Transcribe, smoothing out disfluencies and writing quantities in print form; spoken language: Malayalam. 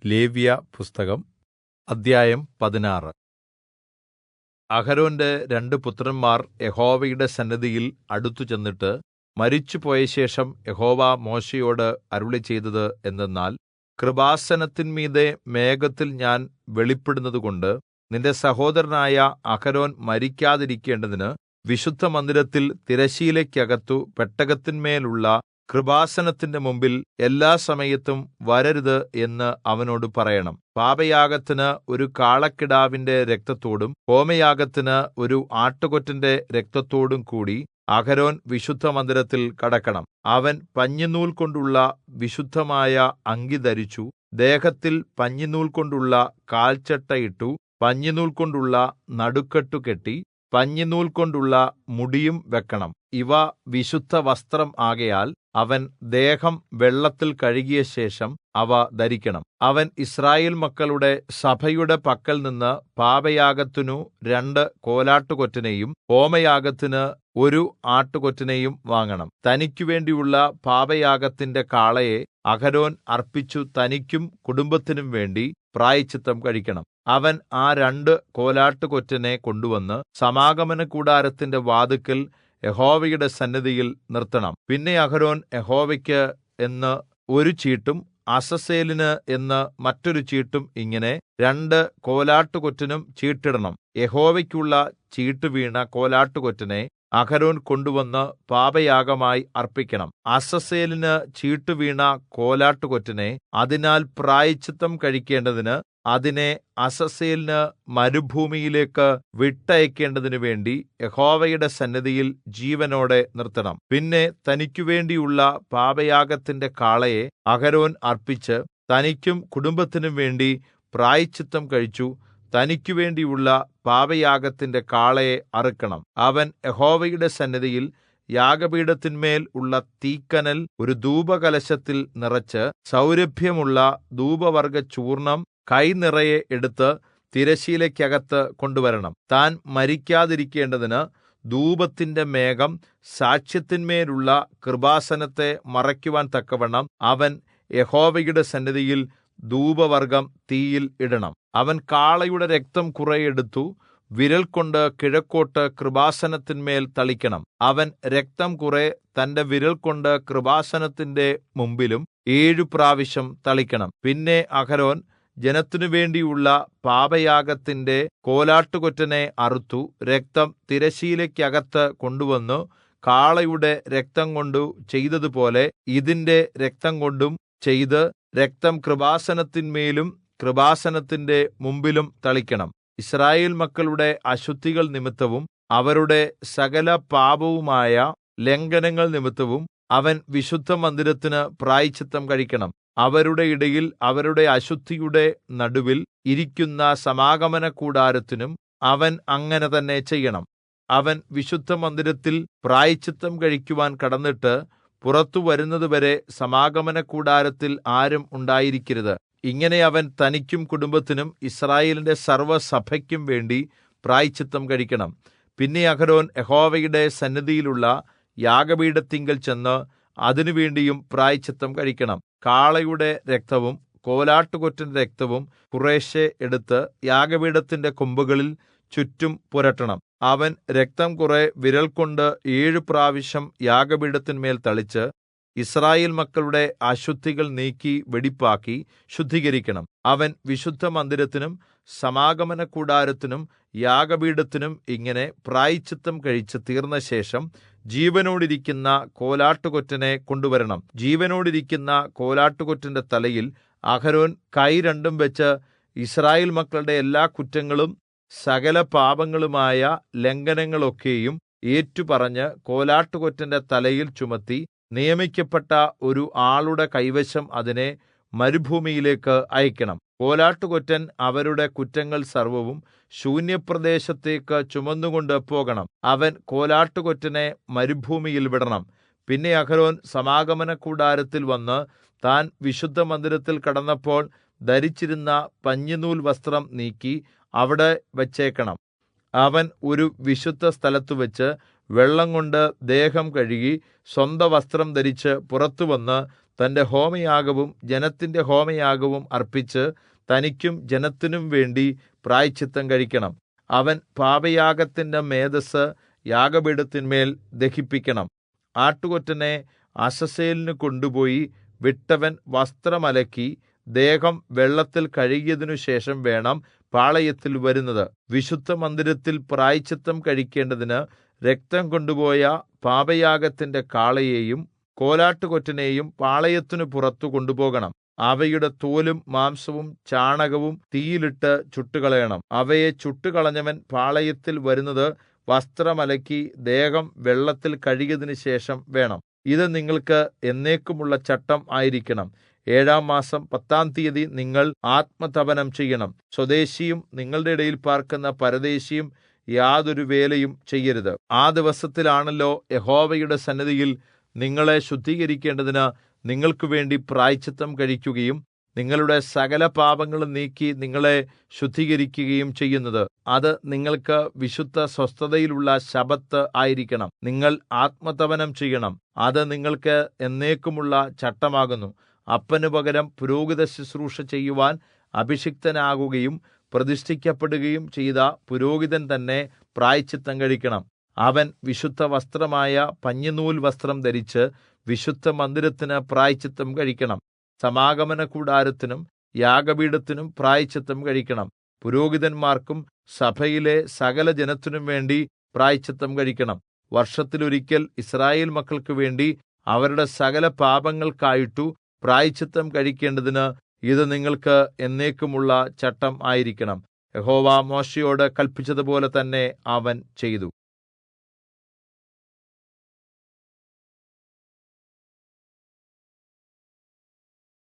ലേവ്യപുസ്തകം അദ്ധ്യായം 16. അഹരോന്റെ 2 പുത്രന്മാർ യഹോവയുടെ സന്നിധിയിൽ അടുത്തുചെന്നിട്ട് മരിച്ചുപോയശേഷം യഹോവ മോശെയോട് അരുളിച്ചെയ്തത് എന്തെന്നാൽ, കൃപാസനത്തിന്മീതെ മേഘത്തിൽ ഞാൻ വെളിപ്പെടുന്നതുകൊണ്ട് നിന്റെ സഹോദരനായ അഹരോൻ മരിക്കാതിരിക്കേണ്ടതിന് വിശുദ്ധമന്ദിരത്തിൽ തിരശ്ശീലയ്ക്കകത്തു പെട്ടകത്തിന്മേലുള്ള കൃപാസനത്തിന്റെ മുമ്പിൽ എല്ലാ സമയത്തും വരരുത് എന്ന് അവനോട് പറയണം. പാപയാഗത്തിന് ഒരു കാളക്കിടാവിന്റെ രക്തത്തോടും ഹോമയാഗത്തിന് ഒരു ആട്ടുകൊറ്റന്റെ രക്തത്തോടും കൂടി അഹരോൻ വിശുദ്ധമന്ദിരത്തിൽ കടക്കണം. അവൻ പഞ്ഞിനൂൽ കൊണ്ടുള്ള വിശുദ്ധമായ അങ്കി ധരിച്ചു, ദേഹത്തിൽ പഞ്ഞിനൂൽ കൊണ്ടുള്ള കാൽച്ചട്ട ഇട്ടു, പഞ്ഞിനൂൽ കൊണ്ടുള്ള നടുക്കെട്ടു കെട്ടി, പഞ്ഞിനൂൽ കൊണ്ടുള്ള മുടിയും വെക്കണം. ഇവ വിശുദ്ധവസ്ത്രം ആകയാൽ അവൻ ദേഹം വെള്ളത്തിൽ കഴുകിയ ശേഷം അവ ധരിക്കണം. അവൻ യിസ്രായേൽ മക്കളുടെ സഭയുടെ പക്കൽനിന്ന് പാപയാഗത്തിനു 2 കോലാട്ടുകൊറ്റനെയും ഹോമയാഗത്തിന് 1 ആട്ടുകൊറ്റനെയും വാങ്ങണം. തനിക്കുവേണ്ടിയുള്ള പാപയാഗത്തിന്റെ കാളയെ അഹരോൻ അർപ്പിച്ചു തനിക്കും കുടുംബത്തിനും വേണ്ടി പ്രായശ്ചിത്തം കഴിക്കണം. അവൻ ആ 2 കോലാട്ടുകൊറ്റനെ കൊണ്ടുവന്ന് സമാഗമനകൂടാരത്തിന്റെ വാതിൽക്കൽ യഹോവയുടെ സന്നിധിയിൽ നിർത്തണം. പിന്നെ അഹരോൻ യഹോവയ്ക്ക് എന്ന് ഒരു ചീട്ടും അസസ്സേലിന് എന്ന് മറ്റൊരു ചീട്ടും ഇങ്ങനെ 2 കോലാട്ടുകൊറ്റനും ചീട്ടിടണം. യഹോവയ്ക്കുള്ള ചീട്ടു വീണ കോലാട്ടുകൊറ്റനെ അഹരോൻ കൊണ്ടുവന്ന് പാപയാഗമായി അർപ്പിക്കണം. അസസ്സേലിന് ചീട്ടു വീണ കോലാട്ടുകൊറ്റനെ അതിനാൽ പ്രായശ്ചിത്തം കഴിക്കേണ്ടതിന് അതിനെ അസസ്സേലിന് മരുഭൂമിയിലേക്ക് വിട്ടയക്കേണ്ടതിനു വേണ്ടി യഹോവയുടെ സന്നിധിയിൽ ജീവനോടെ നിർത്തണം. പിന്നെ തനിക്കുവേണ്ടിയുള്ള പാപയാഗത്തിന്റെ കാളയെ അഹരോൻ അർപ്പിച്ച് തനിക്കും കുടുംബത്തിനും വേണ്ടി പ്രായശ്ചിത്തം കഴിച്ചു തനിക്കുവേണ്ടിയുള്ള പാപയാഗത്തിന്റെ കാളയെ അറുക്കണം. അവൻ യഹോവയുടെ സന്നിധിയിൽ യാഗപീഠത്തിന്മേൽ ഉള്ള തീക്കനൽ ഒരു ധൂപകലശത്തിൽ നിറച്ച് സൗരഭ്യമുള്ള ധൂപവർഗ്ഗചൂർണ്ണം കൈനിറയെ എടുത്ത് തിരശ്ശീലയ്ക്കകത്ത് കൊണ്ടുവരണം. താൻ മരിക്കാതിരിക്കേണ്ടതിന് ധൂപത്തിന്റെ മേഘം സാക്ഷ്യത്തിന്മേലുള്ള കൃപാസനത്തെ മറയ്ക്കുവാൻ തക്കവണ്ണം അവൻ യഹോവയുടെ സന്നിധിയിൽ ധൂപവർഗ്ഗം തീയിൽ ഇടണം. അവൻ കാളയുടെ രക്തം കുറെ എടുത്തു വിരൽ കൊണ്ട് കിഴക്കോട്ട് കൃപാസനത്തിന്മേൽ തളിക്കണം. അവൻ രക്തം കുറെ തന്റെ വിരൽ കൊണ്ട് കൃപാസനത്തിന്റെ മുമ്പിലും 7 പ്രാവശ്യം തളിക്കണം. പിന്നെ അഹരോൻ ജനത്തിനു വേണ്ടിയുള്ള പാപയാഗത്തിന്റെ കോലാട്ടുകൊറ്റനെ അറുത്തു രക്തം തിരശ്ശീലയ്ക്കകത്ത് കൊണ്ടുവന്നു കാളയുടെ രക്തം കൊണ്ടു ചെയ്തതുപോലെ ഇതിന്റെ രക്തം കൊണ്ടും ചെയ്ത് രക്തം കൃപാസനത്തിന്മേലും കൃപാസനത്തിന്റെ മുമ്പിലും തളിക്കണം. യിസ്രായേൽ മക്കളുടെ അശുദ്ധികൾ നിമിത്തവും അവരുടെ സകല പാപവുമായ ലംഘനങ്ങൾ നിമിത്തവും അവൻ വിശുദ്ധമന്ദിരത്തിന് പ്രായശ്ചിത്തം കഴിക്കണം. അവരുടെ ഇടയിൽ അവരുടെ അശുദ്ധിയുടെ നടുവിൽ ഇരിക്കുന്ന സമാഗമനകൂടാരത്തിനും അവൻ അങ്ങനെ തന്നെ ചെയ്യണം. അവൻ വിശുദ്ധമന്ദിരത്തിൽ പ്രായശ്ചിത്തം കഴിക്കുവാൻ കടന്നിട്ട് പുറത്തു വരുന്നതുവരെ സമാഗമനകൂടാരത്തിൽ ആരും ഉണ്ടായിരിക്കരുത്. ഇങ്ങനെ അവൻ തനിക്കും കുടുംബത്തിനും യിസ്രായേലിന്റെ സർവ്വസഭയ്ക്കും വേണ്ടി പ്രായശ്ചിത്തം കഴിക്കണം. പിന്നെ അഹരോൻ യഹോവയുടെ സന്നിധിയിലുള്ള യാഗപീഠത്തിങ്കൽ ചെന്ന് അതിനുവേണ്ടിയും പ്രായശ്ചിത്തം കഴിക്കണം. കാളയുടെ രക്തവും കോലാട്ടുകൊറ്റന്റെ രക്തവും കുറേശ്ശെ എടുത്ത് യാഗപീഠത്തിന്റെ കൊമ്പുകളിൽ ചുറ്റും പുരട്ടണം. അവൻ രക്തം കുറെ വിരൽ കൊണ്ട് 7 പ്രാവശ്യം യാഗപീഠത്തിന്മേൽ തളിച്ച് യിസ്രായേൽ മക്കളുടെ അശുദ്ധികൾ നീക്കി വെടിപ്പാക്കി ശുദ്ധീകരിക്കണം. അവൻ വിശുദ്ധമന്ദിരത്തിനും സമാഗമനകൂടാരത്തിനും യാഗപീഠത്തിനും ഇങ്ങനെ പ്രായശ്ചിത്തം കഴിച്ച് തീർന്നശേഷം ജീവനോടിരിക്കുന്ന കോലാട്ടുകൊറ്റനെ കൊണ്ടുവരണം. ജീവനോടിരിക്കുന്ന കോലാട്ടുകൊറ്റന്റെ തലയിൽ അഹരോൻ കൈ രണ്ടും വെച്ച് യിസ്രായേൽ മക്കളുടെ എല്ലാ കുറ്റങ്ങളും സകല പാപങ്ങളുമായ ലംഘനങ്ങളൊക്കെയും ഏറ്റുപറഞ്ഞ് കോലാട്ടുകൊറ്റന്റെ തലയിൽ ചുമത്തി നിയമിക്കപ്പെട്ട ഒരു ആളുടെ കൈവശം അതിനെ മരുഭൂമിയിലേക്ക് അയക്കണം. കോലാട്ടുകൊറ്റൻ അവരുടെ കുറ്റങ്ങൾ സർവ്വവും ശൂന്യപ്രദേശത്തേക്ക് ചുമന്നുകൊണ്ട് പോകണം. അവൻ കോലാട്ടുകൊറ്റനെ മരുഭൂമിയിൽ വിടണം. പിന്നെ അഹരോൻ സമാഗമനകൂടാരത്തിൽ വന്ന് താൻ വിശുദ്ധമന്ദിരത്തിൽ കടന്നപ്പോൾ ധരിച്ചിരുന്ന പഞ്ഞിനൂൽ വസ്ത്രം നീക്കി അവിടെ വച്ചേക്കണം. അവൻ ഒരു വിശുദ്ധ സ്ഥലത്തുവച്ച് വെള്ളം കൊണ്ട് ദേഹം കഴുകി സ്വന്ത വസ്ത്രം ധരിച്ച് പുറത്തുവന്ന് തന്റെ ഹോമയാഗവും ജനത്തിന്റെ ഹോമയാഗവും അർപ്പിച്ച് തനിക്കും ജനത്തിനും വേണ്ടി പ്രായശ്ചിത്തം കഴിക്കണം. അവൻ പാപയാഗത്തിന്റെ മേദസ്സ് യാഗപീഠത്തിന്മേൽ ദഹിപ്പിക്കണം. ആട്ടുകൊറ്റനെ അസസ്സേലിന് കൊണ്ടുപോയി വിട്ടവൻ വസ്ത്രം അലക്കി ദേഹം വെള്ളത്തിൽ കഴുകിയതിനു ശേഷം വേണം പാളയത്തിൽ വരുന്നത്. വിശുദ്ധമന്ദിരത്തിൽ പ്രായശ്ചിത്തം കഴിക്കേണ്ടതിന് രക്തം കൊണ്ടുപോയ പാപയാഗത്തിന്റെ കാളയെയും കോലാട്ടുകൊറ്റനെയും പാളയത്തിനു പുറത്തു കൊണ്ടുപോകണം. അവയുടെ തോലും മാംസവും ചാണകവും തീയിലിട്ട് ചുട്ടുകളയണം. അവയെ ചുട്ടുകളഞ്ഞവൻ പാളയത്തിൽ വരുന്നത് വസ്ത്രമലക്കി ദേഹം വെള്ളത്തിൽ കഴുകിയതിനു ശേഷം വേണം. ഇത് നിങ്ങൾക്ക് എന്നേക്കുമുള്ള ചട്ടം ആയിരിക്കണം. 7-ാം മാസം 10-ാം തീയതി നിങ്ങൾ ആത്മതപനം ചെയ്യണം. സ്വദേശിയും നിങ്ങളുടെ ഇടയിൽ പാർക്കുന്ന പരദേശിയും യാതൊരു വേലയും ചെയ്യരുത്. ആ ദിവസത്തിലാണല്ലോ യഹോവയുടെ സന്നിധിയിൽ നിങ്ങളെ ശുദ്ധീകരിക്കേണ്ടതിന് നിങ്ങൾക്ക് വേണ്ടി പ്രായശ്ചിത്തം കഴിക്കുകയും നിങ്ങളുടെ സകല പാപങ്ങളും നീക്കി നിങ്ങളെ ശുദ്ധീകരിക്കുകയും ചെയ്യുന്നത്. അത് നിങ്ങൾക്ക് വിശുദ്ധ സ്വസ്ഥതയിലുള്ള ശബ്ബത്ത് ആയിരിക്കണം. നിങ്ങൾ ആത്മതപനം ചെയ്യണം. അത് നിങ്ങൾക്ക് എന്നേക്കുമുള്ള ചട്ടമാകുന്നു. അപ്പനു പകരം പുരോഹിത ശുശ്രൂഷ ചെയ്യുവാൻ അഭിഷിക്തനാകുകയും പ്രതിഷ്ഠിക്കപ്പെടുകയും ചെയ്ത പുരോഹിതൻ തന്നെ പ്രായശ്ചിത്തം കഴിക്കണം. അവൻ വിശുദ്ധ വസ്ത്രമായ പഞ്ഞിനൂൽ വസ്ത്രം ധരിച്ച് വിശുദ്ധ മന്ദിരത്തിന് പ്രായശ്ചിത്തം കഴിക്കണം. സമാഗമന കൂടാരത്തിനും യാഗപീഠത്തിനും പ്രായശ്ചിത്തം കഴിക്കണം. പുരോഹിതന്മാർക്കും സഭയിലെ സകല ജനത്തിനും വേണ്ടി പ്രായശ്ചിത്തം കഴിക്കണം. വർഷത്തിലൊരിക്കൽ യിസ്രായേൽ മക്കൾക്ക് വേണ്ടി അവരുടെ സകല പാപങ്ങൾക്കായിട്ടു പ്രായശ്ചിത്തം കഴിക്കേണ്ടതിന് ഇത് നിങ്ങൾക്ക് എന്നേക്കുമുള്ള ചട്ടം ആയിരിക്കണം. യഹോവ മോശെയോട് കല്പിച്ചതുപോലെ തന്നെ അവൻ ചെയ്തു.